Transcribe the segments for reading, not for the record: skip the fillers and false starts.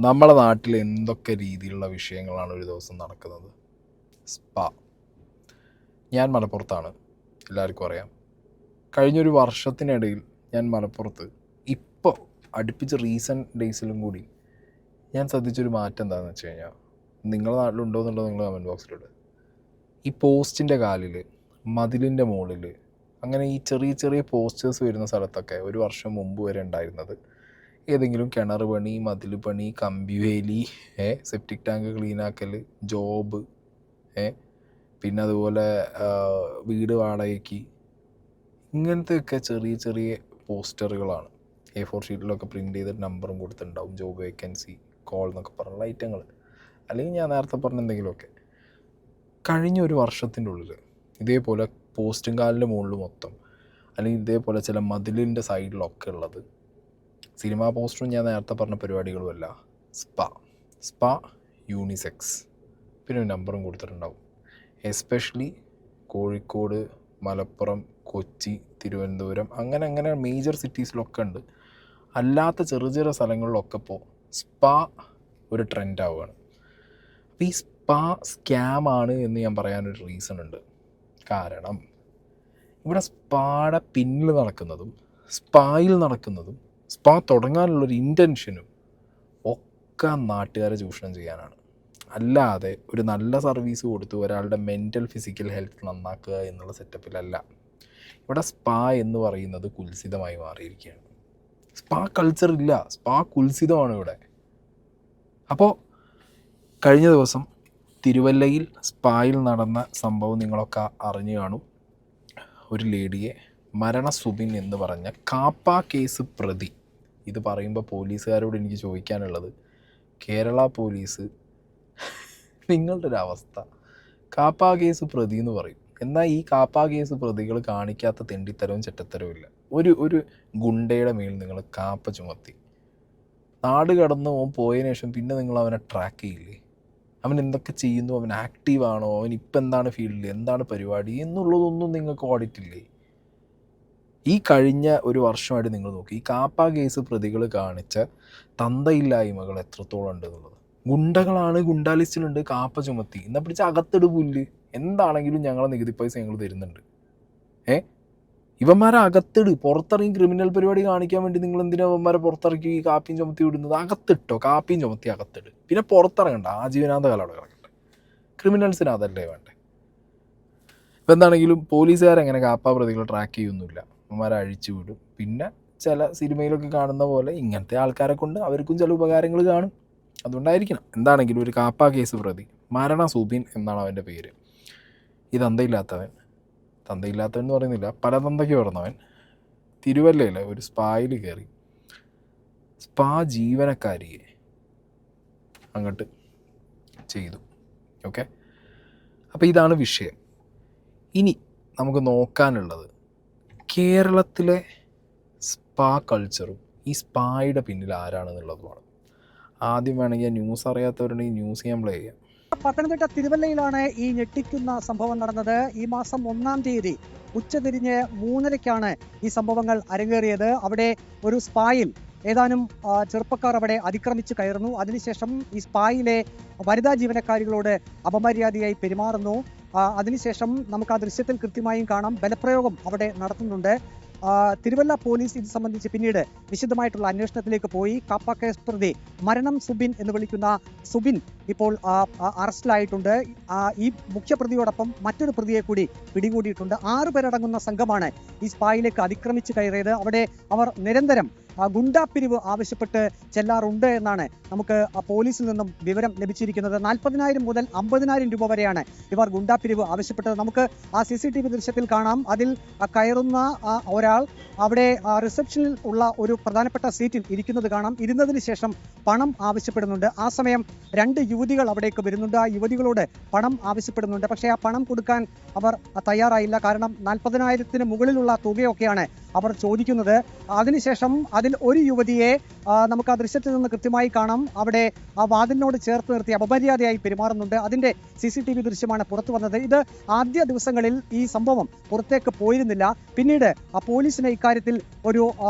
നമ്മുടെ നാട്ടിൽ എന്തൊക്കെ രീതിയിലുള്ള വിഷയങ്ങളാണ് ഒരു ദിവസം നടക്കുന്നത്. സ്പാ. ഞാൻ മലപ്പുറത്താണ്, എല്ലാവർക്കും അറിയാം. കഴിഞ്ഞൊരു വർഷത്തിനിടയിൽ ഞാൻ മലപ്പുറത്ത് ഇപ്പോൾ അടുപ്പിച്ച് റീസെൻറ്റ് ഡേയ്സിലും കൂടി ഞാൻ ശ്രദ്ധിച്ചൊരു മാറ്റം എന്താണെന്ന് വെച്ച് കഴിഞ്ഞാൽ, നിങ്ങളുടെ നാട്ടിലുണ്ടോ എന്നുള്ളത് നിങ്ങൾ കമൻറ്റ് ബോക്സിലിട്ട്. ഈ പോസ്റ്റിൻ്റെ കാലിൽ, മതിലിൻ്റെ മുകളിൽ, അങ്ങനെ ഈ ചെറിയ ചെറിയ പോസ്റ്റേഴ്സ് വരുന്ന സ്ഥലത്തൊക്കെ ഒരു വർഷം മുമ്പ് വരെ ഉണ്ടായിരുന്നത് ഏതെങ്കിലും കിണർ പണി, മതിൽ പണി, കമ്പിവേലി, സെപ്റ്റിക് ടാങ്ക് ക്ലീനാക്കൽ, ജോബ്, പിന്നെ അതുപോലെ വീട് വാടകയ്ക്ക്, ഇങ്ങനത്തെയൊക്കെ ചെറിയ ചെറിയ പോസ്റ്ററുകളാണ്. A4 ഷീറ്റിലൊക്കെ പ്രിൻ്റ് ചെയ്തിട്ട് നമ്പറും കൊടുത്തിട്ടുണ്ടാവും. ജോബ് വേക്കൻസി, കോൾ എന്നൊക്കെ പറഞ്ഞുള്ള ഐറ്റങ്ങൾ, അല്ലെങ്കിൽ ഞാൻ നേരത്തെ പറഞ്ഞ എന്തെങ്കിലുമൊക്കെ. കഴിഞ്ഞ ഒരു വർഷത്തിൻ്റെ ഉള്ളിൽ ഇതേപോലെ പോസ്റ്റും കാലിൻ്റെ മുകളിൽ മൊത്തം, അല്ലെങ്കിൽ ഇതേപോലെ ചില മതിലിൻ്റെ സൈഡിലൊക്കെ ഉള്ളത് സിനിമാ പോസ്റ്ററും ഞാൻ നേരത്തെ പറഞ്ഞ പരിപാടികളുമല്ല, സ്പാ യൂണിസെക്സ്, പിന്നെ ഒരു നമ്പറും കൊടുത്തിട്ടുണ്ടാവും. എസ്പെഷ്യലി കോഴിക്കോട്, മലപ്പുറം, കൊച്ചി, തിരുവനന്തപുരം, അങ്ങനെ മേജർ സിറ്റീസിലൊക്കെ ഉണ്ട്. അല്ലാത്ത ചെറിയ ചെറിയ സ്ഥലങ്ങളിലൊക്കെ ഇപ്പോൾ സ്പാ ഒരു ട്രെൻഡ് ആവുകയാണ്. അപ്പോൾ ഈ സ്പാ സ്കാമാണ് എന്ന് ഞാൻ പറയാനൊരു റീസൺ ഉണ്ട്. കാരണം ഇവിടെ സ്പായുടെ പിന്നിൽ നടക്കുന്നതും സ്പായിൽ നടക്കുന്നതും സ്പാ തുടങ്ങാനുള്ളൊരു ഇൻറ്റൻഷനും ഒക്കെ നാട്ടുകാരെ ചൂഷണം ചെയ്യാനാണ്. അല്ലാതെ ഒരു നല്ല സർവീസ് കൊടുത്ത് ഒരാളുടെ മെൻ്റൽ ഫിസിക്കൽ ഹെൽത്ത് നന്നാക്കുക എന്നുള്ള സെറ്റപ്പിലല്ല. ഇവിടെ സ്പാ എന്ന് പറയുന്നത് കുൽസിതമായി മാറിയിരിക്കുകയാണ്. സ്പാ കൾച്ചർ ഇല്ല, സ്പാ കുൽസിതമാണ് ഇവിടെ. അപ്പോൾ കഴിഞ്ഞ ദിവസം തിരുവല്ലയിൽ സ്പായിൽ നടന്ന സംഭവം നിങ്ങളൊക്കെ അറിഞ്ഞു കാണും. ഒരു ലേഡിയെ സുബിൻ എന്ന് പറഞ്ഞ കാപ്പ കേസ് പ്രതി, ഇത് പറയുമ്പോൾ പോലീസുകാരോട് എനിക്ക് ചോദിക്കാനുള്ളത്, കേരള പോലീസ് നിങ്ങളുടെ ഒരു അവസ്ഥ. കാപ്പ കേസ് പ്രതി എന്ന് പറയും, എന്നാൽ ഈ കാപ്പ കേസ് പ്രതികൾ കാണിക്കാത്ത തെണ്ടിത്തരവും ചെറ്റത്തരവും ഇല്ല. ഒരു ഗുണ്ടയുടെ മേൽ നിങ്ങൾ കാപ്പ ചുമത്തി നാട് കടന്ന് പോയതിനു ശേഷം പിന്നെ നിങ്ങൾ അവനെ ട്രാക്ക് ചെയ്യില്ലേ? അവൻ എന്തൊക്കെ ചെയ്യുന്നു, അവൻ ആക്റ്റീവാണോ, അവൻ ഇപ്പം എന്താണ് ഫീൽഡിൽ, എന്താണ് പരിപാടി എന്നുള്ളതൊന്നും നിങ്ങൾക്ക് ഓഡിറ്റില്ലേ? ഈ കഴിഞ്ഞ ഒരു വർഷമായിട്ട് നിങ്ങൾ നോക്കി, ഈ കാപ്പ കേസ് പ്രതികൾ കാണിച്ച തന്തയില്ലായ്മകൾ എത്രത്തോളം ഉണ്ട് എന്നുള്ളത്. ഗുണ്ടകളാണ്, ഗുണ്ടാ ലിസ്റ്റിലുണ്ട്, കാപ്പ ചുമത്തി, എന്നാൽ പിടിച്ച് അകത്തിട് പുല്ല്, എന്താണെങ്കിലും ഞങ്ങളെ നികുതി പൈസ ഞങ്ങൾ തരുന്നുണ്ട്. ഇവന്മാരെ അകത്തിട്. പുറത്തിറങ്ങി ക്രിമിനൽ പരിപാടി കാണിക്കാൻ വേണ്ടി നിങ്ങൾ എന്തിനാ ഇവന്മാരെ പുറത്തിറക്കി കാപ്പിയും ചുമത്തി വിടുന്നത്? അകത്തിട്ടോ, കാപ്പിയും ചുമത്തി അകത്തിട്. പിന്നെ പുറത്തിറങ്ങണ്ട, ആജീവനാന്ത കാലം കിടക്കട്ടെ. ക്രിമിനൽസിന് അതല്ലേ വേണ്ടേ? ഇപ്പം എന്താണെങ്കിലും പോലീസുകാരെങ്ങനെ കാപ്പ പ്രതികൾ ട്രാക്ക് ചെയ്യൊന്നുമില്ല, അവന്മാരെ അഴിച്ചു വിടും. പിന്നെ ചില സിനിമയിലൊക്കെ കാണുന്ന പോലെ ഇങ്ങനത്തെ ആൾക്കാരെ കൊണ്ട് അവർക്കും ചില ഉപകാരങ്ങൾ കാണും, അതുകൊണ്ടായിരിക്കണം. എന്താണെങ്കിലും ഒരു കാപ്പ കേസ് പ്രതി സുബിൻ എന്നാണ് അവൻ്റെ പേര്. ഈ തന്തയില്ലാത്തവൻ എന്ന് പറയുന്നില്ല, പല തന്തയ്ക്ക് പറഞ്ഞവൻ തിരുവല്ലയിലെ ഒരു സ്പായിൽ കയറി സ്പാ ജീവനക്കാരിയെ അങ്ങോട്ട് ചെയ്തു. ഓക്കെ, അപ്പോൾ ഇതാണ് വിഷയം. ഇനി നമുക്ക് നോക്കാനുള്ളത് കേരളത്തിലെ സ്പാ കൾച്ചറും ഈ സ്പായുടെ പിന്നിൽ ആരാണെന്നുള്ളതുമാണ്. ആദ്യം വേണമെങ്കിൽ ന്യൂസ് അറിയാത്തവരുണ്ടെങ്കിൽ ന്യൂസ് ഞാൻ പ്ലേ ചെയ്യാം. പത്തനംതിട്ട തിരുവല്ലയിലാണ് ഈ ഞെട്ടിക്കുന്ന സംഭവം നടന്നത്. ഈ മാസം 1-ാം തീയതി ഉച്ചതിരിഞ്ഞ് 3:30-ക്കാണ് ഈ സംഭവങ്ങൾ അരങ്ങേറിയത്. അവിടെ ഒരു സ്പായിൽ ഏതാനും ചെറുപ്പക്കാർ അവിടെ അതിക്രമിച്ച് കയറുന്നു. അതിനുശേഷം ഈ സ്പായിലെ വനിതാ ജീവനക്കാരികളോട് അപമര്യാദയായി പെരുമാറുന്നു. അതിനുശേഷം നമുക്ക് ആ ദൃശ്യത്തിൽ കൃത്യമായും കാണാം, ബലപ്രയോഗം അവിടെ നടത്തുന്നുണ്ട്. തിരുവല്ല പോലീസ് ഇത് സംബന്ധിച്ച് പിന്നീട് വിശദമായിട്ടുള്ള അന്വേഷണത്തിലേക്ക് പോയി. കാപ്പ കേസ് പ്രതി സുബിൻ എന്ന് വിളിക്കുന്ന സുബിൻ ഇപ്പോൾ അറസ്റ്റിലായിട്ടുണ്ട്. ഈ മുഖ്യപ്രതിയോടൊപ്പം മറ്റൊരു പ്രതിയെ കൂടി പിടികൂടിയിട്ടുണ്ട്. 6 പേരടങ്ങുന്ന സംഘമാണ് ഈ സ്പായിലേക്ക് അതിക്രമിച്ച് കയറിയത്. അവിടെ അവർ നിരന്തരം ഗുണ്ടാപ്പിരിവ് ആവശ്യപ്പെട്ട് ചെല്ലാറുണ്ട് എന്നാണ് നമുക്ക് പോലീസിൽ നിന്നും വിവരം ലഭിച്ചിരിക്കുന്നത്. 40,000 മുതൽ 50,000 രൂപ വരെയാണ് ഇവർ ഗുണ്ടാപ്പിരിവ് ആവശ്യപ്പെട്ടത്. നമുക്ക് ആ CCTV ദൃശ്യത്തിൽ കാണാം. അതിൽ കയറുന്ന ഒരാൾ അവിടെ റിസപ്ഷനിൽ ഉള്ള ഒരു പ്രധാനപ്പെട്ട സീറ്റിൽ ഇരിക്കുന്നത് കാണാം. ഇരുന്നതിന് ശേഷം പണം ആവശ്യപ്പെടുന്നുണ്ട്. ആ സമയം 2 യുവതികൾ അവിടേക്ക് വരുന്നുണ്ട്. ആ യുവതികളോട് പണം ആവശ്യപ്പെടുന്നുണ്ട്. പക്ഷേ ആ പണം കൊടുക്കാൻ അവർ തയ്യാറായില്ല. കാരണം 40,000-ന് മുകളിലുള്ള തുകയൊക്കെയാണ് അവർ ചോദിക്കുന്നത്. അതിനുശേഷം അതിൽ ഒരു യുവതിയെ നമുക്ക് ആ ദൃശ്യത്തിൽ നിന്ന് കൃത്യമായി കാണാം. അവിടെ ആ വാതിലിനോട് ചേർത്ത് നിർത്തി അപമര്യാദയായി പെരുമാറുന്നുണ്ട്. അതിന്റെ CCTV ദൃശ്യമാണ് പുറത്തു വന്നത്. ഇത് ആദ്യ ദിവസങ്ങളിൽ ഈ സംഭവം പുറത്തേക്ക് പോയിരുന്നില്ല. പിന്നീട് പോലീസിന് ഇക്കാര്യത്തിൽ ഒരു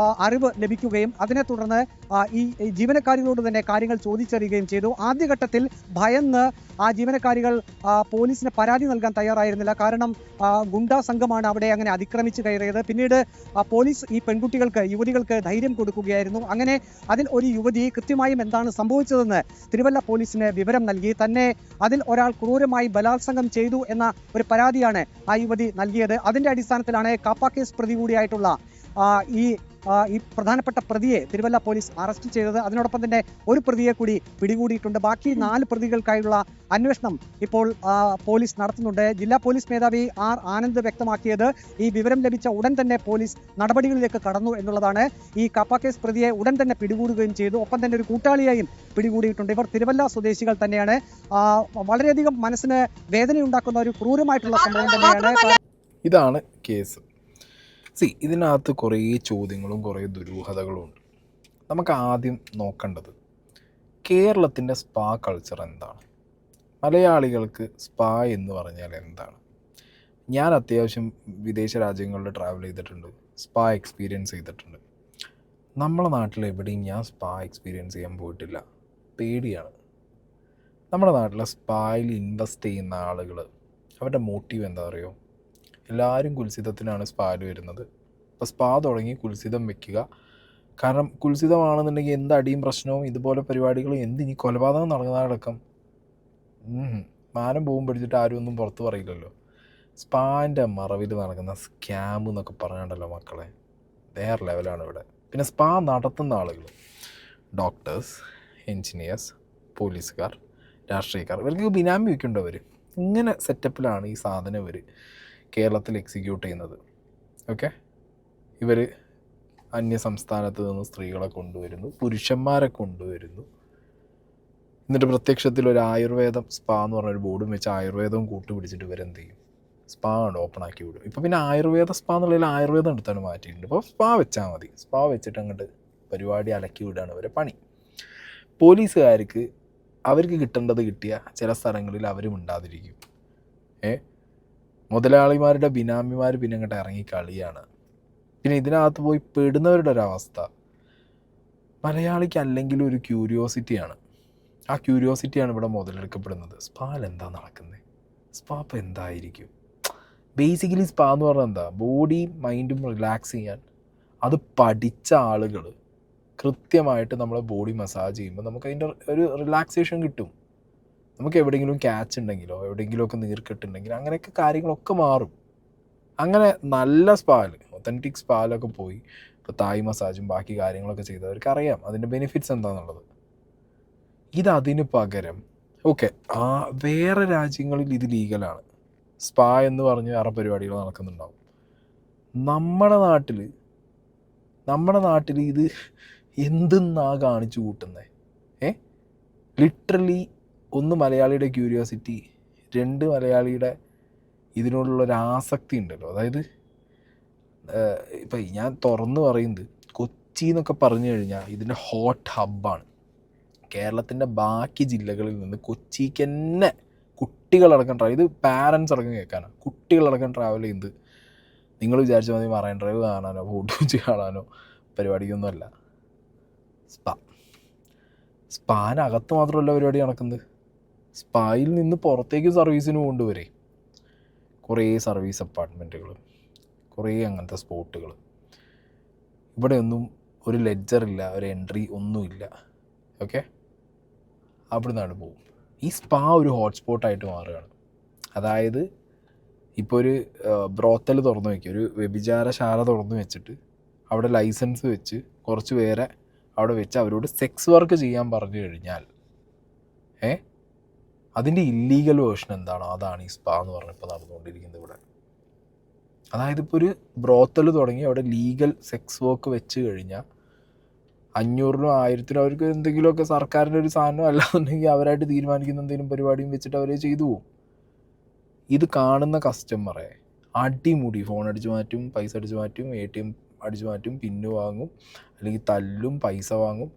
അറിവ് ലഭിക്കുകയും അതിനെ തുടർന്ന് ഈ ജീവനക്കാരികളോട് തന്നെ കാര്യങ്ങൾ ചോദിച്ചറിയുകയും ചെയ്തു. ആദ്യഘട്ടത്തിൽ ഭയന്ന് ആ ജീവനക്കാരികൾ പോലീസിന് പരാതി നൽകാൻ തയ്യാറായിരുന്നില്ല. കാരണം ഗുണ്ടാ സംഘമാണ് അവിടെ അങ്ങനെ അതിക്രമിച്ച് കയറിയത്. പിന്നീട് പോലീസ് ഈ യുവതികൾക്ക് ധൈര്യം കൊടുക്കുകയായിരുന്നു. അങ്ങനെ അതിൽ ഒരു യുവതി കൃത്യമായും എന്താണ് സംഭവിച്ചതെന്ന് തിരുവല്ല പോലീസിന് വിവരം നൽകി. തന്നെ അതിൽ ഒരാൾ ക്രൂരമായി ബലാത്സംഗം ചെയ്തു എന്ന ഒരു പരാതിയാണ് ആ യുവതി നൽകിയത്. അതിന്റെ അടിസ്ഥാനത്തിലാണ് കാപ്പ കേസ് പ്രതി കൂടിയായിട്ടുള്ള ഈ പ്രധാനപ്പെട്ട പ്രതിയെ തിരുവല്ല പോലീസ് അറസ്റ്റ് ചെയ്തത്. അതിനോടൊപ്പം തന്നെ ഒരു പ്രതിയെ കൂടി പിടികൂടിയിട്ടുണ്ട്. ബാക്കി 4 പ്രതികൾക്കായുള്ള അന്വേഷണം ഇപ്പോൾ പോലീസ് നടത്തുന്നുണ്ട്. ജില്ലാ പോലീസ് മേധാവി R. ആനന്ദ് വ്യക്തമാക്കിയത് ഈ വിവരം ലഭിച്ച ഉടൻ തന്നെ പോലീസ് നടപടികളിലേക്ക് കടന്നു എന്നുള്ളതാണ്. ഈ കാപ്പ കേസ് പ്രതിയെ ഉടൻ തന്നെ പിടികൂടുകയും ചെയ്തു. ഒപ്പം തന്നെ ഒരു കൂട്ടാളിയെയും പിടികൂടിയിട്ടുണ്ട്. ഇവർ തിരുവല്ല സ്വദേശികൾ തന്നെയാണ്. വളരെയധികം മനസ്സിന് വേദനയുണ്ടാക്കുന്ന ഒരു ക്രൂരമായിട്ടുള്ള സംഭവം തന്നെയാണ്. ഇതാണ് കേസ്. ഇതിനകത്ത് കുറേ ചോദ്യങ്ങളും കുറേ ദുരൂഹതകളും ഉണ്ട്. നമുക്ക് ആദ്യം നോക്കേണ്ടത് കേരളത്തിൻ്റെ സ്പാ കൾച്ചർ എന്താണ്? മലയാളികൾക്ക് സ്പാ എന്ന് പറഞ്ഞാൽ എന്താണ്? ഞാൻ അത്യാവശ്യം വിദേശ രാജ്യങ്ങളിൽ ട്രാവൽ ചെയ്തിട്ടുണ്ട്, സ്പാ എക്സ്പീരിയൻസ് ചെയ്തിട്ടുണ്ട്. നമ്മളെ നാട്ടിൽ എവിടെയും ഞാൻ സ്പാ എക്സ്പീരിയൻസ് ചെയ്യാൻ പോയിട്ടില്ല. പേടിയാണ്. നമ്മുടെ നാട്ടിലെ സ്പായിൽ ഇൻവെസ്റ്റ് ചെയ്യുന്ന ആളുകൾ അവരുടെ മോട്ടീവ് എന്താ പറയുക? എല്ലാവരും കുൽസിതത്തിനാണ് സ്പായിൽ വരുന്നത്. അപ്പോൾ സ്പാ തുടങ്ങി കുൽസിതം വെക്കുക. കാരണം കുൽസിതമാണെന്നുണ്ടെങ്കിൽ എന്ത് അടിയും പ്രശ്നവും ഇതുപോലെ പരിപാടികളും ഇനി കൊലപാതകം നടക്കുന്നതടക്കം മാനം പോകും പിടിച്ചിട്ട് ആരും ഒന്നും പുറത്ത് പറയില്ലല്ലോ. സ്പാൻ്റെ മറവിൽ നടക്കുന്ന സ്കാം എന്നൊക്കെ പറഞ്ഞിട്ടുണ്ടല്ലോ മക്കളെ, വേറെ ലെവലാണ് ഇവിടെ. പിന്നെ സ്പാ നടത്തുന്ന ആളുകൾ ഡോക്ടേഴ്സ്, എൻജിനീയേഴ്സ്, പോലീസുകാർ, രാഷ്ട്രീയക്കാർ, ഇവർക്ക് ബിനാമി വയ്ക്കേണ്ടവർ. ഇങ്ങനെ സെറ്റപ്പിലാണ് ഈ സാധനം ഇവർ കേരളത്തിൽ എക്സിക്യൂട്ട് ചെയ്യുന്നത്. ഓക്കെ, ഇവർ അന്യ സംസ്ഥാനത്ത് നിന്ന് സ്ത്രീകളെ കൊണ്ടുവരുന്നു, പുരുഷന്മാരെ കൊണ്ടുവരുന്നു. എന്നിട്ട് പ്രത്യക്ഷത്തിൽ ഒരു ആയുർവേദം സ്പാ എന്ന് പറഞ്ഞൊരു ബോർഡും വെച്ച് ആയുർവേദവും കൂട്ടുപിടിച്ചിട്ട് ഇവരെന്ത് ചെയ്യും? സ്പാ ആണ് ഓപ്പൺ ആക്കി വിടും. ഇപ്പോൾ പിന്നെ ആയുർവേദ സ്പാ എന്നുള്ളതിൽ ആയുർവേദം എടുത്താണ് മാറ്റിയിട്ടുണ്ട്. ഇപ്പോൾ സ്പാ വെച്ചാൽ മതി. സ്പാ വെച്ചിട്ട് അങ്ങോട്ട് പരിപാടി അലക്കി വിടുകയാണ് ഇവരെ പണി. പോലീസുകാർക്ക് അവർക്ക് കിട്ടേണ്ടത് കിട്ടിയ ചില സ്ഥലങ്ങളിൽ അവരും ഉണ്ടാതിരിക്കും. മുതലാളിമാരുടെ ബിനാമിമാർ പിന്നെ അങ്ങോട്ട് ഇറങ്ങി കളിയാണ്. പിന്നെ ഇതിനകത്ത് പോയി പെടുന്നവരുടെ ഒരവസ്ഥ മലയാളിക്ക് അല്ലെങ്കിൽ ഒരു ക്യൂരിയോസിറ്റിയാണ്. ആ ക്യൂരിയോസിറ്റിയാണ് ഇവിടെ മുതലെടുക്കപ്പെടുന്നത്. സ്പായിൽ എന്താ നടക്കുന്നത്? സ്പാ ഇപ്പോൾ എന്തായിരിക്കും? ബേസിക്കലി സ്പാ എന്ന് പറഞ്ഞാൽ എന്താ? ബോഡിയും മൈൻഡും റിലാക്സ് ചെയ്യാൻ അത് പഠിച്ച ആളുകൾ കൃത്യമായിട്ട് നമ്മളെ ബോഡി മസാജ് ചെയ്യുമ്പോൾ നമുക്ക് അതിൻ്റെ ഒരു റിലാക്സേഷൻ കിട്ടും. നമുക്ക് എവിടെയെങ്കിലും ക്യാച്ച് ഉണ്ടെങ്കിലോ എവിടെയെങ്കിലുമൊക്കെ നീർക്കെട്ടുണ്ടെങ്കിലോ അങ്ങനെയൊക്കെ കാര്യങ്ങളൊക്കെ മാറും. അങ്ങനെ നല്ല സ്പാൽ, ഒത്തൻറ്റിക് സ്പാലൊക്കെ പോയി ഇപ്പോൾ തായ് മസാജും ബാക്കി കാര്യങ്ങളൊക്കെ ചെയ്തവർക്ക് അറിയാം അതിൻ്റെ ബെനിഫിറ്റ്സ് എന്താണെന്നുള്ളത്. ഇതിന് പകരം വേറെ രാജ്യങ്ങളിൽ ഇത് ലീഗലാണ്. സ്പാ എന്ന് പറഞ്ഞ് വേറെ പരിപാടികൾ നടക്കുന്നുണ്ടാവും. നമ്മുടെ നാട്ടിൽ ഇത് എന്തെന്നാ കാണിച്ചു കൂട്ടുന്നത്? ലിറ്ററലി ഒന്ന് മലയാളിയുടെ ക്യൂരിയോസിറ്റി, 2 മലയാളിയുടെ ഇതിനോടുള്ളൊരു ആസക്തി ഉണ്ടല്ലോ. അതായത് ഇപ്പം ഞാൻ തുറന്ന് പറയുന്നത് കൊച്ചി എന്നൊക്കെ പറഞ്ഞു കഴിഞ്ഞാൽ ഇതിൻ്റെ ഹോട്ട് ഹബ്ബാണ്. കേരളത്തിൻ്റെ ബാക്കി ജില്ലകളിൽ നിന്ന് കൊച്ചിക്ക് തന്നെ കുട്ടികളടക്കം ഇത് പാരൻസ് അടക്കം കേൾക്കാനാണ്. കുട്ടികളടക്കം ട്രാവൽ ചെയ്യുന്നത് നിങ്ങൾ വിചാരിച്ച മതി മറൈൻ ഡ്രൈവ് കാണാനോ ഫോട്ടോ വെച്ച് കാണാനോ പരിപാടിക്കൊന്നുമല്ല. സ്പാനകത്ത് മാത്രമല്ല പരിപാടി നടക്കുന്നത്. സ്പായിൽ നിന്ന് പുറത്തേക്ക് സർവീസിന് കൊണ്ടുവരെ കുറേ സർവീസ് അപ്പാർട്ട്മെൻറ്റുകൾ, കുറേ അങ്ങനത്തെ സ്പോട്ടുകൾ. ഇവിടെ ഒന്നും ഒരു ലെഡ്ജറില്ല, ഒരു എൻട്രി ഒന്നുമില്ല. ഓക്കെ, അവിടെ നിന്നാണ് പോകും. ഈ സ്പാ ഒരു ഹോട്ട്സ്പോട്ടായിട്ട് മാറുകയാണ്. അതായത് ഇപ്പോൾ ഒരു ബ്രോത്തൽ തുറന്നു വയ്ക്കുക, ഒരു വ്യഭിചാരശാല തുറന്നു വെച്ചിട്ട് അവിടെ ലൈസൻസ് വെച്ച് കുറച്ച് പേരെ അവിടെ വെച്ച് അവരോട് സെക്സ് വർക്ക് ചെയ്യാൻ പറഞ്ഞു കഴിഞ്ഞാൽ അതിൻ്റെ ഇല്ലീഗൽ വേർഷൻ എന്താണോ അതാണ് ഈ സ്പാ എന്ന് പറഞ്ഞപ്പോൾ നടന്നുകൊണ്ടിരിക്കുന്നത് ഇവിടെ. അതായത് ഇപ്പോൾ ഒരു ബ്രോത്തൽ തുടങ്ങി അവിടെ ലീഗൽ സെക്സ് വർക്ക് വെച്ച് കഴിഞ്ഞാൽ 500-നോ 1000-നോ അവർക്ക് എന്തെങ്കിലുമൊക്കെ സർക്കാരിൻ്റെ ഒരു സാധനം അല്ലാന്നുണ്ടെങ്കിൽ അവരായിട്ട് തീരുമാനിക്കുന്ന എന്തെങ്കിലും പരിപാടിയും വെച്ചിട്ട് അവർ ചെയ്തു പോകും. ഇത് കാണുന്ന കസ്റ്റമറെ അടിമുടി ഫോൺ അടിച്ച് മാറ്റും, പൈസ അടിച്ച് മാറ്റും, ATM അടിച്ചു മാറ്റും, പിന്ന് വാങ്ങും, അല്ലെങ്കിൽ തല്ലും, പൈസ വാങ്ങും.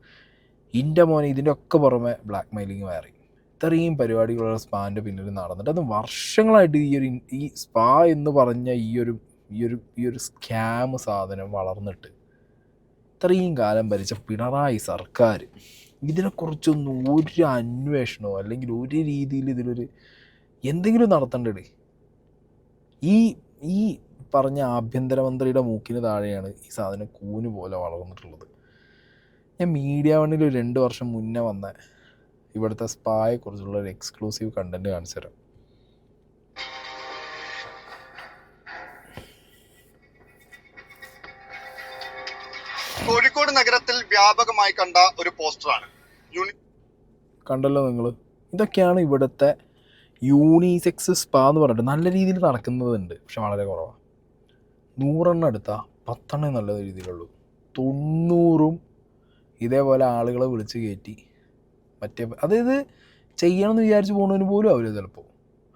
എൻ്റെ മോനെ ഇതിൻ്റെ ഒക്കെ പുറമെ ബ്ലാക്ക് മെയിലിങ് വേറെ ഇത്രയും പരിപാടികളുള്ള സ്പാൻ്റെ പിന്നിൽ നടന്നിട്ട് അത് വർഷങ്ങളായിട്ട് ഈ സ്പാ എന്ന് പറഞ്ഞ ഈ ഒരു സ്കാം സാധനം വളർന്നിട്ട് ഇത്രയും കാലം ഭരിച്ച പിണറായി സർക്കാർ ഇതിനെക്കുറിച്ചൊന്നും ഒരു അന്വേഷണമോ അല്ലെങ്കിൽ ഒരു രീതിയിൽ ഇതിലൊരു എന്തെങ്കിലും നടത്തേണ്ടത്. ഈ പറഞ്ഞ ആഭ്യന്തരമന്ത്രിയുടെ മൂക്കിന് താഴെയാണ് ഈ സാധനം കൂന് പോലെ വളർന്നിട്ടുള്ളത്. ഞാൻ മീഡിയ വണ്ണിൽ 2 വർഷം മുന്നേ വന്ന ഇവിടുത്തെ സ്പായെക്കുറിച്ചുള്ള ഒരു എക്സ്ക്ലൂസീവ് കണ്ടന്റ് കാണിച്ചു തരാം. കോഴിക്കോട് നഗരത്തിൽ വ്യാപകമായി കണ്ട ഒരു പോസ്റ്ററാണ്. കണ്ടല്ലോ നിങ്ങൾ, ഇതൊക്കെയാണ് ഇവിടുത്തെ യൂണിസെക്സ് സ്പാ എന്ന് പറഞ്ഞിട്ട് നല്ല രീതിയിൽ നടക്കുന്നതുണ്ട്, പക്ഷെ വളരെ കുറവാണ്. 100 എണ്ണം എടുത്താൽ 10 എണ്ണം നല്ല രീതിയിലുള്ളൂ. 90ഉം ഇതേപോലെ ആളുകളെ വിളിച്ച് കയറ്റി അതായത് ചെയ്യണമെന്ന് വിചാരിച്ച് പോകുന്നതിന് പോലും അവർ ചിലപ്പോൾ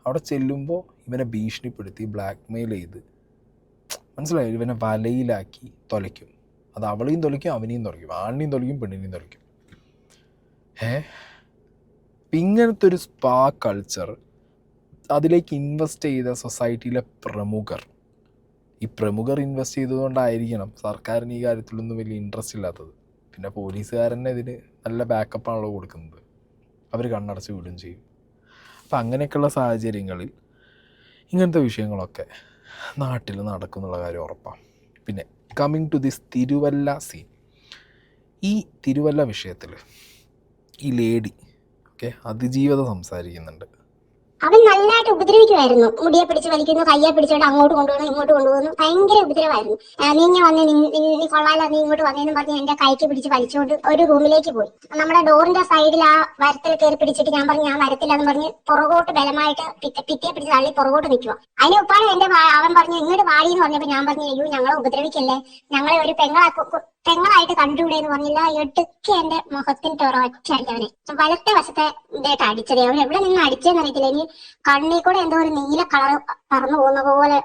അവിടെ ചെല്ലുമ്പോൾ ഇവനെ ഭീഷണിപ്പെടുത്തി ബ്ലാക്ക് മെയിൽ ചെയ്ത് മനസ്സിലായി ഇവനെ വലയിലാക്കി തൊലയ്ക്കും. അത് അവളെയും തൊലയ്ക്കും, അവനെയും തൊലയ്ക്കും, ആണിനെയും തൊലയ്ക്കും, പെണ്ണിനെയും തൊലയ്ക്കും. ഇങ്ങനത്തെ ഒരു സ്പാ കൾച്ചർ അതിലേക്ക് ഇൻവെസ്റ്റ് ചെയ്ത സൊസൈറ്റിയിലെ ഈ പ്രമുഖർ ഇൻവെസ്റ്റ് ചെയ്തതുകൊണ്ടായിരിക്കണം സർക്കാരിന് ഈ കാര്യത്തിലൊന്നും വലിയ ഇൻട്രസ്റ്റ് ഇല്ലാത്തത്. പിന്നെ പോലീസുകാരനെ ഇതിന് നല്ല ബാക്കപ്പാണല്ലോ കൊടുക്കുന്നത്, അവർ കണ്ണടച്ച് വിടുകയും ചെയ്യും. അപ്പം അങ്ങനെയൊക്കെയുള്ള സാഹചര്യങ്ങളിൽ ഇങ്ങനത്തെ വിഷയങ്ങളൊക്കെ നാട്ടിൽ നടക്കുന്നുള്ള കാര്യം ഉറപ്പാണ്. പിന്നെ coming to this Thiruvalla scene, ഈ തിരുവല്ല വിഷയത്തിൽ ഈ ലേഡി അതിജീവത സംസാരിക്കുന്നുണ്ട്. അവൻ നല്ലതായിട്ട് ഉപദ്രവിക്കുമായിരുന്നു. മുടിയെ പിടിച്ച് വലിക്കുന്നു, കയ്യെ പിടിച്ചോണ്ട് അങ്ങോട്ട് കൊണ്ടുപോകുന്നു, ഇങ്ങോട്ട് കൊണ്ടുപോകുന്നു. ഭയങ്കര ഉപദ്രവമായിരുന്നു. നീ വന്നേ, നീ കൊള്ളാലോ, നീ ഇങ്ങോട്ട് വന്നേന്ന് പറഞ്ഞ് എന്റെ കൈക്ക് പിടിച്ച് വലിച്ചുകൊണ്ട് ഒരു റൂമിലേക്ക് പോയി. നമ്മുടെ ഡോറിന്റെ സൈഡിൽ ആ മരത്തിൽ കയറി പിടിച്ചിട്ട് ഞാൻ പറഞ്ഞു ഞാൻ വരത്തില്ലെന്ന് പറഞ്ഞ് പുറകോട്ട് ബലമായിട്ട് പിറ്റിയെ പിടിച്ച് തള്ളി പുറകോട്ട് നിൽക്കുക. അതിന് ഉപ്പാണ് അവൻ പറഞ്ഞു ഇങ്ങോട്ട് വാടി എന്ന് പറഞ്ഞപ്പോ ഞാൻ പറഞ്ഞു അയ്യോ ഞങ്ങളെ ഉപദ്രവിക്കല്ലേ, ഞങ്ങളെ ഒരു പെങ്ങളായിട്ട് കണ്ടുകൂടെന്ന് പറഞ്ഞില്ല. എടുക്കി എന്റെ മുഖത്തിന്റെ ഒരൊറ്റ അടിച്ചവനെ വലത്തെ വശത്തെ ഇതായിട്ട് അടിച്ചത്. അവൻ എവിടെ നിന്ന് അടിച്ചതെന്ന് അറിയത്തില്ല. ഇനി കണ്ണിൽ കൂടെ എന്തോ ഒരു നീല കളർ പറന്നു പോകുന്ന പോലെ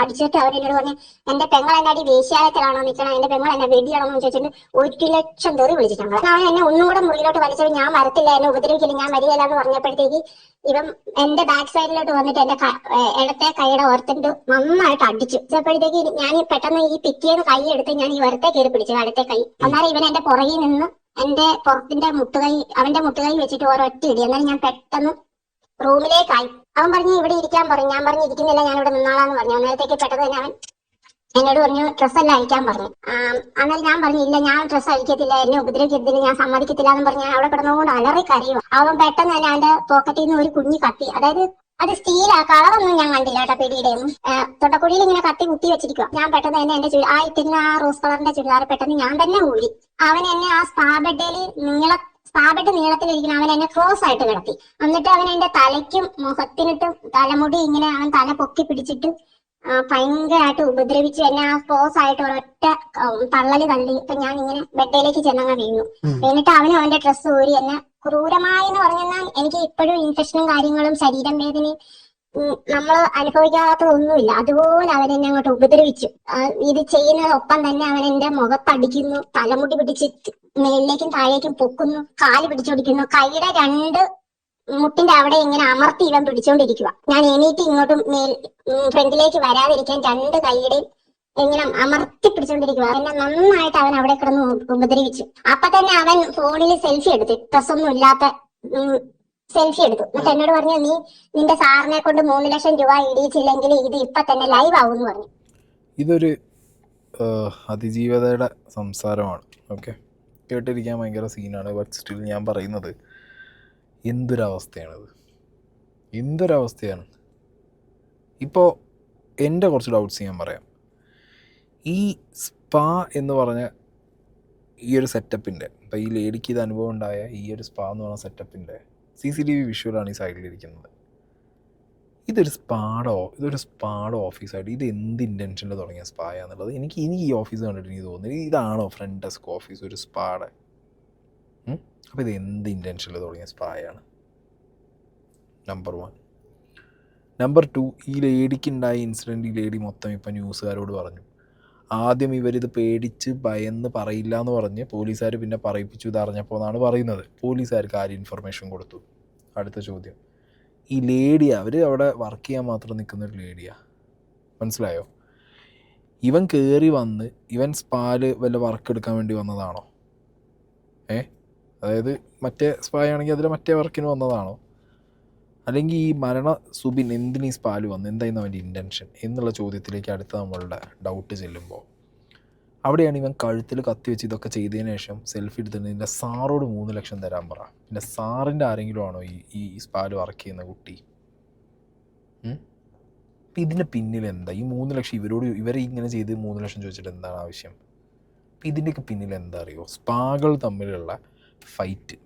അടിച്ചിട്ട് അവരെന്നോട് പറഞ്ഞു എന്റെ പെങ്ങൾ എന്റെ അടി വേശ്യാലയത്തിലാണോ നിൽക്കണം, എന്റെ പെങ്ങൾ എന്നെ വെടിയാണോന്ന് ചോദിച്ചിട്ട് 1 ലക്ഷം തെറി വിളിച്ചിട്ടുണ്ട്. അവൻ എന്നെ ഒന്നും കൂടെ മുറിയിലോട്ട് വലിച്ചത് ഞാൻ വരത്തില്ല, എന്നെ ഉപദ്രവിക്കില്ല, ഞാൻ വരികയില്ല എന്ന് പറഞ്ഞപ്പോഴത്തേക്ക് ഇവൻ എന്റെ ബാക്ക് സൈഡിലോട്ട് വന്നിട്ട് എന്റെ ഇടത്തെ കൈയുടെ ഓർത്തിട്ട് നന്നായിട്ട് അടിച്ചു. അപ്പോഴത്തേക്ക് ഞാൻ പെട്ടെന്ന് ഈ പിറ്റിയെന്ന് കൈ എടുത്ത് ഞാൻ ഈ വരത്തെ കയറി പിടിച്ചു, അടുത്ത കൈ. അന്നേരം ഇവൻ എന്റെ പുറകിൽ നിന്ന് എന്റെ പുറത്തിന്റെ അവന്റെ മുട്ടുകൈ വെച്ചിട്ട് ഒരൊറ്റ ഇടി. അന്നേരം ഞാൻ പെട്ടെന്ന് റൂമിലേക്കായി. അവൻ പറഞ്ഞു ഇവിടെ ഇരിക്കാൻ പറഞ്ഞു. ഞാൻ പറഞ്ഞു ഇരിക്കുന്നില്ല, ഞാൻ ഇവിടെ നിന്നാളാന്ന് പറഞ്ഞു. അന്നേരത്തേക്ക് പെട്ടെന്ന് തന്നെ അവൻ എന്നോട് പറഞ്ഞു ഡ്രസ്സെല്ലാം അഴിക്കാൻ പറഞ്ഞു. അന്നേരം ഞാൻ പറഞ്ഞു ഇല്ല, ഞാൻ ഡ്രസ്സ് അഴിക്കത്തില്ല, എന്നെ ഉപദ്രവിക്കത്തില്ല, ഞാൻ സമ്മതിക്കത്തില്ല എന്ന് പറഞ്ഞ് ഞാൻ അവിടെ കിടന്നുകൊണ്ട് അലറി കരയുക. അവൻ പെട്ടെന്ന് തന്നെ അവന്റെ പോക്കറ്റിൽ നിന്ന് ഒരു കുഞ്ഞു കത്തി, അതായത് അത് സ്റ്റീലാ, കളറൊന്നും ഞാൻ കണ്ടില്ല കേട്ടോ പിടിയുടെ ഒന്നും, തൊട്ടക്കുടിയിൽ ഇങ്ങനെ കത്തി കുത്തി വെച്ചിരിക്കുക. ഞാൻ പെട്ടെന്ന് തന്നെ എന്റെ ആ ഇട്ടിരുന്ന ആ റോസ് കളറിന്റെ ചുരിദാർ പെട്ടെന്ന് ഞാൻ തന്നെ ഊരി. അവൻ എന്നെ ആ സ്പാ ബെഡ് നീളത്തിലിരിക്കുന്ന അവൻ എന്നെ ക്രോസ് ആയിട്ട് കിടത്തി. എന്നിട്ട് അവൻ എന്റെ തലയ്ക്കും മുഖത്തിനിട്ടും തലമുടി ഇങ്ങനെ അവൻ തല പൊക്കി പിടിച്ചിട്ട് ഭയങ്കരമായിട്ട് ഉപദ്രവിച്ചു. എന്നെ ആ ക്രോസ് ആയിട്ട് ഒരൊറ്റ തള്ളല് തള്ളി. ഇപ്പൊ ഞാൻ ഇങ്ങനെ ബെഡിലേക്ക് ചെന്നങ്ങ വീണു. എന്നിട്ട് അവനും അവന്റെ ഡ്രസ്സ് ഊരി എന്നെ ക്രൂരമായെന്ന് പറഞ്ഞാൽ എനിക്ക് ഇപ്പോഴും ഇൻഫെക്ഷനും കാര്യങ്ങളും ശരീരം വേദനയും നമ്മൾ അനുഭവിക്കാത്തതൊന്നുമില്ല. അതുപോലെ അവൻ എന്നെ അങ്ങോട്ട് ഉപദ്രവിച്ചു. ഇത് ചെയ്യുന്നതൊപ്പം തന്നെ അവൻ എന്റെ മുഖത്തടിക്കുന്നു, തലമുടി പിടിച്ച് മേളിലേക്കും താഴേക്കും പൊക്കുന്നു, കാല് പിടിച്ചോടിക്കുന്നു, കൈയുടെ 2 മുട്ടിന്റെ അവിടെ ഇങ്ങനെ അമർത്തി ഇവൻ പിടിച്ചോണ്ടിരിക്കുക. ഞാൻ എണീറ്റ് ഇങ്ങോട്ടും ഫ്രണ്ടിലേക്ക് വരാതിരിക്കാൻ 2 കൈയുടെയും ഇങ്ങനെ അമർത്തി പിടിച്ചോണ്ടിരിക്കുക. എന്നെ നന്നായിട്ട് അവൻ അവിടെ കിടന്ന് ഉപദ്രവിച്ചു. അപ്പൊ തന്നെ അവൻ ഫോണിൽ സെൽഫി എടുത്തു, ഡ്രസ്സൊന്നും ഇല്ലാത്ത സെൽഫി എടുത്തു. എന്നിട്ട് എന്നോട് പറഞ്ഞു നീ നിന്റെ സാറിനെ കൊണ്ട് 3 ലക്ഷം രൂപ ഇടിയിച്ചില്ലെങ്കിൽ ഇത് ഇപ്പൊ തന്നെ ലൈവ് ആവും എന്ന് പറഞ്ഞു. ഇതൊരു അതിജീവതയുടെ സംസാരമാണ്. ഓക്കെ, കേട്ടിരിക്കാൻ ഭയങ്കര സീനാണ്. ബട്ട് സ്റ്റിൽ ഞാൻ പറയുന്നത് എന്തൊരവസ്ഥയാണ്. ഇപ്പോൾ എൻ്റെ കുറച്ച് ഡൗട്ട്സ് ഞാൻ പറയാം. ഈ സ്പാ എന്ന് പറഞ്ഞ ഈ ഒരു സെറ്റപ്പിൻ്റെ, ഇപ്പോൾ ഈ ലേഡിക്ക് ഇത് അനുഭവം ഉണ്ടായ ഈ ഒരു സ്പാ എന്ന് പറഞ്ഞ സെറ്റപ്പിൻ്റെ CCTV വിഷ്വലാണ് ഈ സൈഡിലിരിക്കുന്നത്. ഇതൊരു സ്പാഡോ ഓഫീസായിട്ട് ഇത് എന്ത് ഇൻറ്റൻഷനിൽ തുടങ്ങിയ സ്പായാന്നുള്ളത് എനിക്ക് ഈ ഓഫീസ് കണ്ടിട്ട് എനിക്ക് തോന്നുന്നത് ഇതാണോ ഫ്രണ്ട് ഡെസ്ക് ഓഫീസ് ഒരു സ്പായുടെ? അപ്പോൾ ഇത് എന്ത് ഇൻറ്റൻഷനിൽ തുടങ്ങിയ സ്പായാണ്? നമ്പർ 1. നമ്പർ 2, ഈ ലേഡിക്ക് ഉണ്ടായ ഇൻസിഡൻറ്റ് ഈ ലേഡി മൊത്തം ഇപ്പം ന്യൂസുകാരോട് പറഞ്ഞു. ആദ്യം ഇവരിത് പേടിച്ച് ഭയന്ന് പറയില്ല എന്ന് പറഞ്ഞ് പോലീസുകാർ പിന്നെ പറയിപ്പിച്ചു ഇതറിഞ്ഞപ്പോൾ എന്നാണ് പറയുന്നത്. പോലീസുകാർക്ക് ആര് ഇൻഫർമേഷൻ കൊടുത്തു? അടുത്ത ചോദ്യം. ഈ ലേഡിയാ, അവർ അവിടെ വർക്ക് ചെയ്യാൻ മാത്രം നിൽക്കുന്നൊരു ലേഡിയാ, മനസ്സിലായോ? ഇവൻ കയറി വന്ന് ഇവൻ സ്പാല് വല്ല വർക്ക് എടുക്കാൻ വേണ്ടി വന്നതാണോ? അതായത് മറ്റേ സ്പാ ആണെങ്കിൽ അതിൽ മറ്റേ വർക്കിന് വന്നതാണോ? അല്ലെങ്കിൽ ഈ സുബിൻ എന്തിനീ സ്പാല് വന്നു, എന്തായിരുന്നു അവൻ്റെ ഇൻറ്റൻഷൻ എന്നുള്ള ചോദ്യത്തിലേക്ക് അടുത്ത നമ്മളുടെ ഡൗട്ട് ചെല്ലുമ്പോൾ അവിടെയാണ് ഇവൻ കഴുത്തിൽ കത്തി വെച്ച് ഇതൊക്കെ ചെയ്തതിന് ശേഷം സെൽഫി എടുത്തിട്ട് നിൻ്റെ സാറോട് 3 ലക്ഷം തരാൻ പറ. പിന്നെ സാറിൻ്റെ ആരെങ്കിലും ആണോ ഈ സ്പാല് വർക്ക് ചെയ്യുന്ന കുട്ടി? അപ്പം ഇതിൻ്റെ പിന്നിൽ എന്താ? ഈ 3 ലക്ഷം ഇവരെ ഇങ്ങനെ ചെയ്ത് 3 ലക്ഷം ചോദിച്ചിട്ട് എന്താണ് ആവശ്യം? അപ്പം ഇതിൻ്റെയൊക്കെ പിന്നിൽ എന്താ അറിയോ? സ്പാകൾ തമ്മിലുള്ള ഫൈറ്റ്,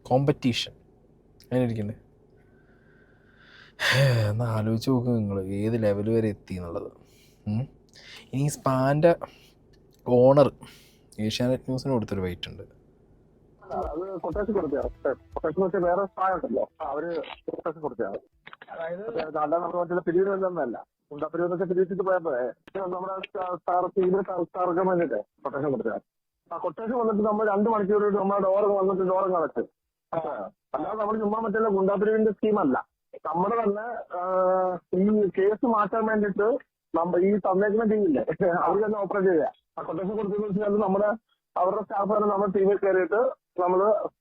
കോമ്പറ്റീഷൻ. അങ്ങനെ ഇരിക്കുന്നത് എന്നാൽ ആലോചിച്ച് നോക്കുക നിങ്ങൾ ഏത് ലെവൽ വരെ എത്തി എന്നുള്ളത്. ഇനി സ്പാൻ്റെ ഓണർ ഏഷ്യാനെറ്റ് ന്യൂസിന് കൊടുത്തൊരു വെയിറ്റ് ഉണ്ട്. അത് കൊട്ടേഷൻ കൊടുത്തതാണ്. കൊട്ടേഷൻ വെച്ചാൽ വേറെ സ്ഥാനമുണ്ടല്ലോ, അവര് കൊട്ടേഷൻ കൊടുത്തതാണ്. അതായത് അല്ലാതെ നമ്മുടെ മറ്റുള്ള പിരിവിനൊന്നല്ല, പിരിവെന്ന് വെച്ചാൽ പിരിവിച്ചിട്ട് പോയപ്പോഴേ നമ്മുടെ സ്റ്റാർക്ക് വേണ്ടിയിട്ട് കൊട്ടേഷൻ കൊടുത്തതാണ്. ആ കൊട്ടേഷൻ വന്നിട്ട് നമ്മൾ 2 മണിക്കൂർ നമ്മുടെ ഡോറ് വന്നിട്ട് ഡോറും അടച്ച്. അല്ലാതെ നമ്മൾ ചുമ്മാ മറ്റുള്ള ഗുണ്ടാപിരിവിന്റെ സ്കീമല്ല. നമ്മുടെ തന്നെ ഈ കേസ് മാറ്റാൻ വേണ്ടിയിട്ട് ഈ തന്നേക്കുന്ന ടീമില്ലേ അവർ തന്നെ ഓപ്പറേറ്റ് ചെയ്യുക. ആ കൊട്ടേഷൻ കൊടുത്തതെന്ന് വെച്ചാൽ നമ്മുടെ അവരുടെ സ്റ്റാഫ് തന്നെ നമ്മുടെ ടീമിൽ കയറിയിട്ട്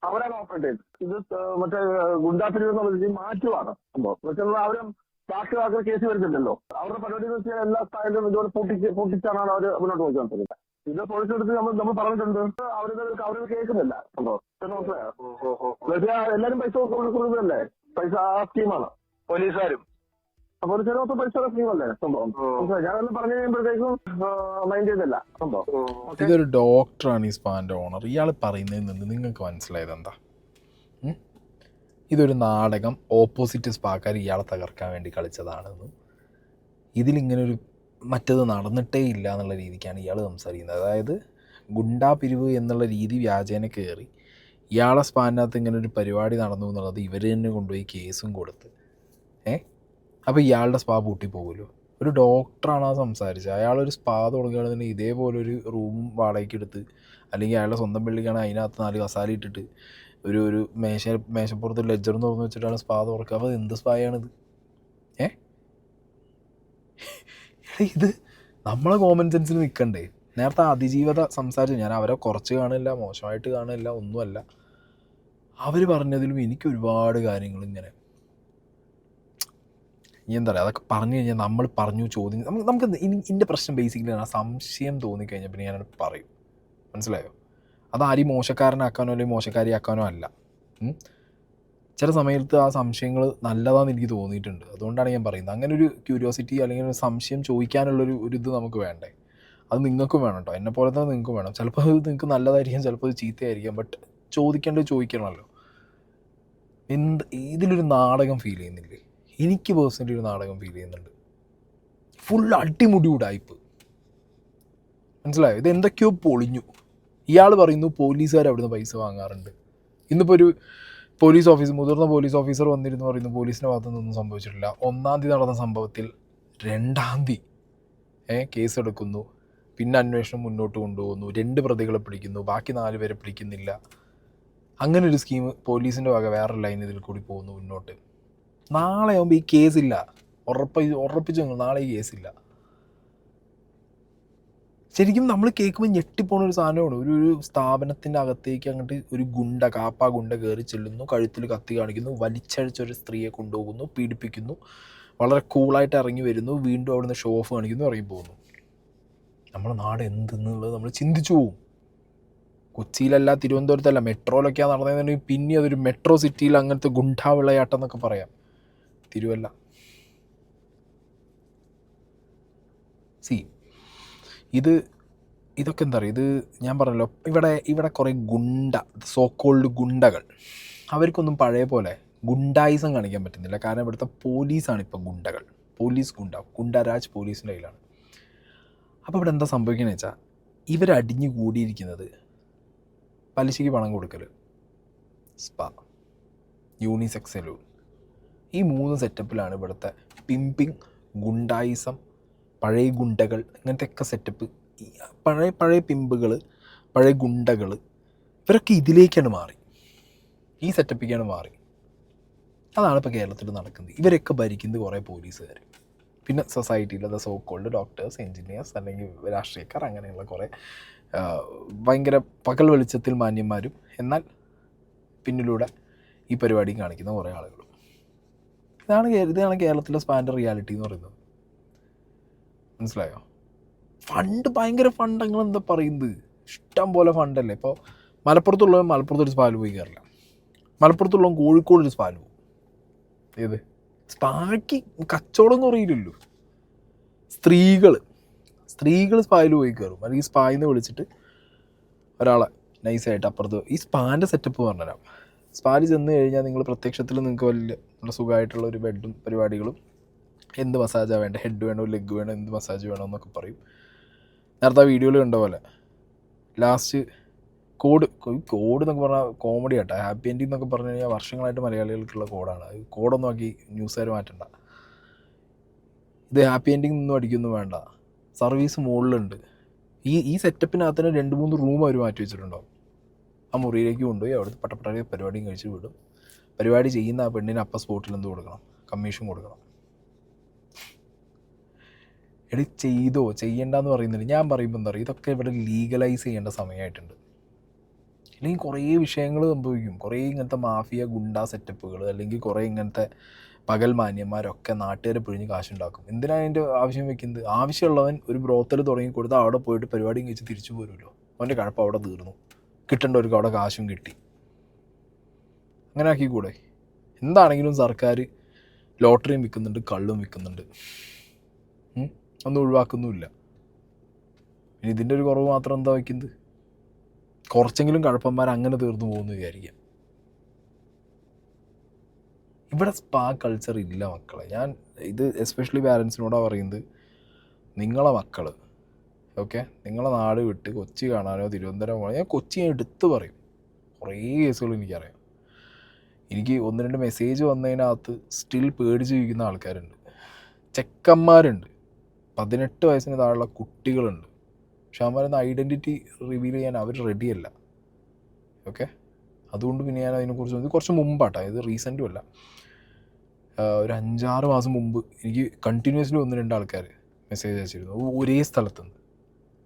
അവരാണ് ഓപ്പറേറ്റ് ചെയ്തത്. ഇത് മറ്റേ ഗുണ്ടാപിരിവ് എന്നുള്ള മാറ്റുവാണ് സംഭവം. എന്നുവെച്ചാൽ അവരും ബാക്കി ആൾക്കാർ കേസ് വരുന്നില്ലല്ലോ. അവരുടെ പരിപാടി എന്ന് വെച്ചാൽ എല്ലാ സ്ഥാനത്തും ഇതുപോലെ പൊട്ടിച്ചാണ് അവർ മുന്നോട്ട് പോയിക്കൊണ്ടിരിക്കുന്നത്. ഇത് പോലീസ് എടുത്ത് നമ്മൾ പറഞ്ഞിട്ടുണ്ട്, അവരത് കേൾക്കുന്നില്ല സംഭവം. എല്ലാരും പൈസ കൊടുക്കുന്നതല്ലേ, പൈസ ആ സ്കീമാണ് പോലീസുകാരും. അപ്പോൾ ചിലപ്പോൾ പൈസ സ്കീമല്ലേ സംഭവം. ഞാനെല്ലാം പറഞ്ഞു കഴിയുമ്പോഴത്തേക്കും മൈൻഡ് ചെയ്തില്ല സംഭവം. ഇതൊരു ഡോക്ടറാണ് ഈ സ്പാൻ്റെ ഓണർ. ഇയാൾ പറയുന്നതിൽ നിന്ന് നിങ്ങൾക്ക് മനസ്സിലായത് എന്താ? ഇതൊരു നാടകം, ഓപ്പോസിറ്റ് സ്പാക്കാർ ഇയാളെ തകർക്കാൻ വേണ്ടി കളിച്ചതാണെന്നും ഇതിലിങ്ങനൊരു മറ്റത് നടന്നിട്ടേ ഇല്ല എന്നുള്ള രീതിക്കാണ് ഇയാൾ സംസാരിക്കുന്നത്. അതായത് ഗുണ്ടാ പിരിവ് എന്നുള്ള രീതി വ്യാജേന കയറി ഇയാളെ സ്പാനകത്ത് ഇങ്ങനെ ഒരു പരിപാടി നടന്നു എന്നുള്ളത് ഇവർ തന്നെ കൊണ്ടുപോയി കേസും കൊടുത്ത് അപ്പോൾ ഇയാളുടെ സ്പാ പൂട്ടിപ്പോകുമല്ലോ. ഒരു ഡോക്ടറാണ് ആ സംസാരിച്ചത്. അയാളൊരു സ്പാ തുടങ്ങുകയാണെന്നുണ്ടെങ്കിൽ ഇതേപോലൊരു റൂം വാടകയ്ക്ക് എടുത്ത്, അല്ലെങ്കിൽ അയാളുടെ സ്വന്തം ബിൽഡിങ്ങാണ്, അതിനകത്ത് 4 കസാല ഇട്ടിട്ട് ഒരു മേശപ്പുറത്ത് ലെജർ എന്ന് പറഞ്ഞു വെച്ചിട്ടാണ് സ്പാ തുറക്കുക. അപ്പോൾ എന്ത് സ്പായാണിത്? ഇത് നമ്മളെ കോമൺ സെൻസിൽ നിൽക്കണ്ടേ? നേരത്തെ അതിജീവത സംസാരിച്ചു. ഞാൻ അവരെ കുറച്ച് കാണില്ല, മോശമായിട്ട് കാണില്ല, ഒന്നുമല്ല. അവർ പറഞ്ഞതിലും എനിക്ക് ഒരുപാട് കാര്യങ്ങൾ ഇങ്ങനെ എന്താ പറയുക, അതൊക്കെ പറഞ്ഞു കഴിഞ്ഞാൽ നമ്മൾ പറഞ്ഞു ചോദ്യം നമുക്ക് ഇതിൻ്റെ പ്രശ്നം ബേസിക്കലി ആ സംശയം തോന്നിക്കഴിഞ്ഞാൽ പിന്നെ ഞാനത് പറയും. മനസ്സിലായോ? അത് ആരെയും മോശക്കാരനാക്കാനോ അല്ലെങ്കിൽ മോശക്കാരിയാക്കാനോ അല്ല. ചില സമയത്ത് ആ സംശയങ്ങൾ നല്ലതാണെന്ന് എനിക്ക് തോന്നിയിട്ടുണ്ട്. അതുകൊണ്ടാണ് ഞാൻ പറയുന്നത്. അങ്ങനെ ഒരു ക്യൂരിയോസിറ്റി അല്ലെങ്കിൽ ഒരു സംശയം ചോദിക്കാനുള്ളൊരു ഇത് നമുക്ക് വേണ്ടേ? അത് നിങ്ങൾക്കും വേണം കേട്ടോ, എന്നെ പോലെ തന്നെ നിങ്ങൾക്കും വേണം. ചിലപ്പോൾ അത് നിങ്ങൾക്ക് നല്ലതായിരിക്കും, ചിലപ്പോൾ അത് ചീത്തയായിരിക്കാം. ബട്ട് ചോദിക്കേണ്ടത് ചോദിക്കണമല്ലോ. ഇതിലൊരു നാടകം ഫീൽ ചെയ്യുന്നില്ലേ? എനിക്ക് പേഴ്സണലി ഒരു നാടകം ഫീൽ ചെയ്യുന്നുണ്ട്. ഫുൾ അടിമുടി ഉടായ്പ്. മനസ്സിലായോ? ഇത് എന്തൊക്കെയോ പൊളിഞ്ഞു. ഇയാൾ പറയുന്നു പോലീസുകാർ അവിടുന്ന് പൈസ വാങ്ങാറുണ്ട്. ഇന്നിപ്പോൾ ഒരു മുതിർന്ന പോലീസ് ഓഫീസർ വന്നിരുന്നു പറയുന്നു പോലീസിൻ്റെ ഭാഗത്തുനിന്നൊന്നും സംഭവിച്ചിട്ടില്ല. 1-ാം തീയതി നടന്ന സംഭവത്തിൽ 2-ാം തീയതി കേസെടുക്കുന്നു, പിന്നെ അന്വേഷണം മുന്നോട്ട് കൊണ്ടുപോകുന്നു, 2 പ്രതികളെ പിടിക്കുന്നു, ബാക്കി 4 പേരെ പിടിക്കുന്നില്ല. അങ്ങനെ ഒരു സ്കീം പോലീസിൻ്റെ വക വേറെ ലൈൻ ഇതിൽ കൂടി പോകുന്നു മുന്നോട്ട്. നാളെ ആകുമ്പോൾ ഈ കേസില്ല. ഉറപ്പിച്ചു നാളെ ഈ കേസില്ല. ശരിക്കും നമ്മൾ കേൾക്കുമ്പോൾ ഞെട്ടിപ്പോണ ഒരു സാധനമാണ്. ഒരു സ്ഥാപനത്തിൻ്റെ അകത്തേക്ക് അങ്ങോട്ട് ഒരു ഗുണ്ട കയറി ചെല്ലുന്നു, കഴുത്തിൽ കത്തി കാണിക്കുന്നു, വലിച്ചഴിച്ചൊരു സ്ത്രീയെ കൊണ്ടുപോകുന്നു, പീഡിപ്പിക്കുന്നു, വളരെ കൂളായിട്ട് ഇറങ്ങി വരുന്നു, വീണ്ടും അവിടുന്ന് ഷോ ഓഫ് കാണിക്കുന്നു, ഇറങ്ങി പോകുന്നു. നമ്മുടെ നാട് എന്തെന്നുള്ളത് നമ്മൾ ചിന്തിച്ചു പോവും. കൊച്ചിയിലല്ല, തിരുവനന്തപുരത്തല്ല, മെട്രോയിലൊക്കെയാണ് നടന്നതെന്നുണ്ടെങ്കിൽ പിന്നെ അതൊരു മെട്രോ സിറ്റിയിൽ അങ്ങനത്തെ ഗുണ്ടാ വിളയാട്ടം എന്നൊക്കെ പറയാം. തിരുവല്ല ഇതൊക്കെ എന്താ പറയുക, ഇത് ഞാൻ പറഞ്ഞല്ലോ, ഇവിടെ കുറേ സോക്കോൾഡ് ഗുണ്ടകൾ, അവർക്കൊന്നും പഴയ പോലെ ഗുണ്ടായിസം കാണിക്കാൻ പറ്റുന്നില്ല. കാരണം ഇവിടുത്തെ പോലീസാണ് ഇപ്പോൾ ഗുണ്ടകൾ. ഗുണ്ടരാജ് പോലീസിൻ്റെ കയ്യിലാണ്. അപ്പോൾ ഇവിടെ എന്താ സംഭവിക്കുന്നത് വെച്ചാൽ ഇവരടിഞ്ഞു കൂടിയിരിക്കുന്നത് പലിശയ്ക്ക് പണം കൊടുക്കൽ, സ്പാ, യൂണിസെക്സ് സലൂൺ, ഈ 3 സെറ്റപ്പിലാണ് ഇവിടുത്തെ പിമ്പിങ്, ഗുണ്ടായിസം, പഴയ ഗുണ്ടകൾ, ഇങ്ങനത്തെ ഒക്കെ സെറ്റപ്പ് പഴയ പഴയ പിമ്പുകൾ, പഴയ ഗുണ്ടകൾ, ഇവരൊക്കെ ഇതിലേക്കാണ് മാറി, ഈ സെറ്റപ്പിലേക്കാണ് മാറി. അതാണ് ഇപ്പോൾ കേരളത്തിൽ നടക്കുന്നത്. ഇവരൊക്കെ ഭരിക്കുന്നത് കുറേ പോലീസുകാർ, പിന്നെ സൊസൈറ്റിയിലെ സോ കോൾഡ് ഡോക്ടേഴ്സ്, എൻജിനീയേഴ്സ്, അല്ലെങ്കിൽ രാഷ്ട്രീയക്കാർ, അങ്ങനെയുള്ള കുറേ ഭയങ്കര പകൽ വെളിച്ചത്തിൽ മാന്യന്മാരും എന്നാൽ പിന്നിലൂടെ ഈ പരിപാടി കാണിക്കുന്ന കുറേ ആളുകളും. ഇതാണ് കേരളത്തിലെ സ്പാൻ്റെ റിയാലിറ്റി എന്ന് പറയുന്നത്. മനസ്സിലായോ? ഫണ്ട്, ഭയങ്കര ഫണ്ട്. നിങ്ങൾ എന്താ പറയുന്നത്? ഇഷ്ടം പോലെ ഫണ്ടല്ലേ. ഇപ്പോൾ മലപ്പുറത്തുള്ളവൻ മലപ്പുറത്തൊരു സ്പാല് പോയി കയറില്ല, മലപ്പുറത്തുള്ളവൻ കോഴിക്കോട് ഒരു സ്പാല് പോകും. ഏത് സ്പായ്ക്ക് കച്ചവടം എന്ന് പറയില്ലല്ലോ. സ്ത്രീകൾ സ്പായിൽ പോയി കയറും, അല്ലെങ്കിൽ സ്പായിന്ന് വിളിച്ചിട്ട് ഒരാളെ നൈസായിട്ട് അപ്പുറത്ത്. ഈ സ്പാൻ്റെ സെറ്റപ്പ് പറഞ്ഞുതരാം. സ്പായിൽ ചെന്ന് കഴിഞ്ഞാൽ നിങ്ങൾ പ്രത്യക്ഷത്തിൽ നിങ്ങൾക്ക് വലിയ നല്ല സുഖമായിട്ടുള്ള ഒരു ബെഡും പരിപാടികളും, എന്ത് മസാജാണ് വേണ്ടത്, ഹെഡ് വേണോ ലെഗ് വേണോ, എന്ത് മസാജ് വേണോ എന്നൊക്കെ പറയും. നേരത്തെ ആ വീഡിയോയിൽ കണ്ട പോലെ ലാസ്റ്റ് കോഡ് എന്നൊക്കെ പറഞ്ഞാൽ കോമഡി ആട്ടോ. ഹാപ്പി എൻഡിങ് എന്നൊക്കെ പറഞ്ഞു കഴിഞ്ഞാൽ വർഷങ്ങളായിട്ട് മലയാളികൾക്കുള്ള കോഡാണ്. കോഡൊന്നും ആക്കി ന്യൂസുകാർ മാറ്റണ്ട. ഇത് ഹാപ്പി എൻഡിങ് ഒന്നും അടിക്കൊന്നും വേണ്ട. സർവീസ് മുകളിലുണ്ട്. ഈ സെറ്റപ്പിനകത്ത് തന്നെ 2-3 റൂം അവർ മാറ്റി വെച്ചിട്ടുണ്ടാവും. ആ മുറിയിലേക്ക് കൊണ്ടുപോയി അവിടുത്തെ പട്ടപ്പട്ടാരി പരിപാടിയും കഴിച്ച് വിടും. പരിപാടി ചെയ്യുന്ന ആ പെണ്ണിന് അപ്പം സ്പോട്ടിൽ എന്ത് കൊടുക്കണം? കമ്മീഷൻ കൊടുക്കണം. എടി ചെയ്തോ ചെയ്യണ്ടെന്ന് പറയുന്നില്ല. ഞാൻ പറയുമ്പോൾ എന്താ പറയുക, ഇതൊക്കെ ഇവിടെ ലീഗലൈസ് ചെയ്യേണ്ട സമയമായിട്ടുണ്ട്. അല്ലെങ്കിൽ കുറേ വിഷയങ്ങൾ സംഭവിക്കും. കുറേ ഇങ്ങനത്തെ മാഫിയ ഗുണ്ടാ സെറ്റപ്പുകൾ, അല്ലെങ്കിൽ കുറേ ഇങ്ങനത്തെ പകൽ മാന്യന്മാരൊക്കെ നാട്ടുകാരെ പിഴിഞ്ഞ് കാശുണ്ടാക്കും. എന്തിനാണ് അതിൻ്റെ ആവശ്യം വെക്കുന്നത്? ആവശ്യമുള്ളവൻ ഒരു ബ്രോത്തൽ തുടങ്ങി കൊടുത്ത് അവിടെ പോയിട്ട് പരിപാടിയും കഴിച്ച് തിരിച്ചു പോരുമല്ലോ. അവൻ്റെ കഴപ്പം അവിടെ തീർന്നു, കിട്ടേണ്ടവർക്ക് അവിടെ കാശും കിട്ടി. അങ്ങനെ ആക്കിക്കൂടെ? എന്താണെങ്കിലും സർക്കാർ ലോട്ടറിയും വിൽക്കുന്നുണ്ട്, കള്ളും വിൽക്കുന്നുണ്ട്, ഒന്നും ഒഴിവാക്കുന്നുമില്ല. ഇനി ഇതിൻ്റെ ഒരു കുറവ് മാത്രം എന്താ വയ്ക്കുന്നത്? കുറച്ചെങ്കിലും കഴപ്പന്മാർ അങ്ങനെ തീർന്നു പോകുമെന്ന് വിചാരിക്കാം. ഇവിടെ സ്പാ കൾച്ചർ ഇല്ല മക്കളെ. ഞാൻ ഇത് എസ്പെഷ്യലി പാരൻസിനോടാണ് പറയുന്നത്. നിങ്ങളെ മക്കൾ ഓക്കെ, നിങ്ങളെ നാട് വിട്ട് കൊച്ചി കാണാനോ തിരുവനന്തപുരം പോകാനോ, ഞാൻ കൊച്ചി എടുത്ത് പറയും. കുറേ കേസുകൾ എനിക്കറിയാം. എനിക്ക് 1-2 മെസ്സേജ് വന്നതിനകത്ത് സ്റ്റിൽ പേടിച്ച് ജീവിക്കുന്ന ആൾക്കാരുണ്ട്, ചെക്കന്മാരുണ്ട്, 18 വയസ്സിന് താഴെയുള്ള കുട്ടികളുണ്ട്. പക്ഷെ അവന്മാരൊന്ന് ഐഡൻറ്റിറ്റി റിവീൽ ചെയ്യാൻ അവർ റെഡിയല്ല. ഓക്കെ, അതുകൊണ്ട് പിന്നെ ഞാൻ അതിനെക്കുറിച്ച് ഇത് കുറച്ച് മുമ്പാട്ടോ, ഇത് റീസെൻറ്റും അല്ല, ഒരു 5-6 മാസം മുമ്പ് എനിക്ക് കണ്ടിന്യൂസ്ലി 1-2 ആൾക്കാർ മെസ്സേജ് അയച്ചിരുന്നു ഒരേ സ്ഥലത്തുനിന്ന്.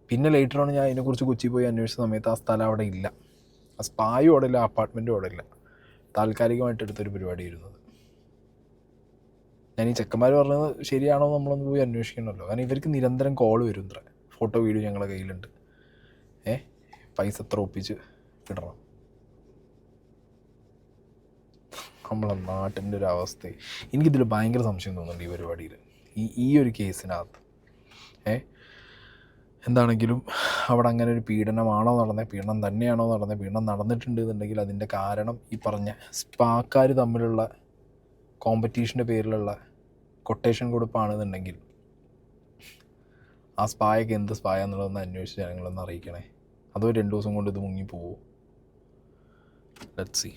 പിന്നെ ലേറ്ററാണ് ഞാൻ അതിനെക്കുറിച്ച് കൊച്ചി പോയി അന്വേഷിച്ച സമയത്ത് ആ സ്ഥലം അവിടെ ഇല്ല, ആ സ്പായും അവിടെ ഇല്ല, അപ്പാർട്ട്മെൻറ്റും അവിടെ ഇല്ല. താൽക്കാലികമായിട്ട് എടുത്തൊരു പരിപാടി ഇരുന്നത്. ഞാൻ ഈ ചെക്കന്മാർ പറഞ്ഞത് ശരിയാണോ നമ്മളൊന്ന് പോയി അന്വേഷിക്കണമല്ലോ. കാരണം ഇവർക്ക് നിരന്തരം കോൾ വരും. ഇത്ര ഫോട്ടോ വീഡിയോ ഞങ്ങളുടെ കയ്യിലുണ്ട്, പൈസ എത്ര ഒപ്പിച്ച് ഇടണം. നമ്മളെ നാട്ടിൻ്റെ ഒരു അവസ്ഥ എനിക്കിതിൽ ഭയങ്കര സംശയം തോന്നുന്നുണ്ട് ഈ പരിപാടിയിൽ, ഈ ഒരു കേസിനകത്ത്. എന്താണെങ്കിലും അവിടെ അങ്ങനെ ഒരു പീഡനമാണോ നടന്നത്, പീഡനം തന്നെയാണോ നടന്നത്, പീഡനം നടന്നിട്ടുണ്ട് എന്നുണ്ടെങ്കിൽ അതിൻ്റെ കാരണം ഈ പറഞ്ഞ സ്പാക്കാർ തമ്മിലുള്ള കോമ്പറ്റീഷൻ്റെ പേരിലുള്ള കൊട്ടേഷൻ കൊടുപ്പാണെന്നുണ്ടെങ്കിൽ ആ സ്പായൊക്കെ എന്ത് സ്പായാന്നുള്ളതൊന്ന് അന്വേഷിച്ച് ജനങ്ങളൊന്ന് അറിയിക്കണേ. അതോ 2 ദിവസം കൊണ്ട് ഇത് മുങ്ങിപ്പോവോ? Let's see.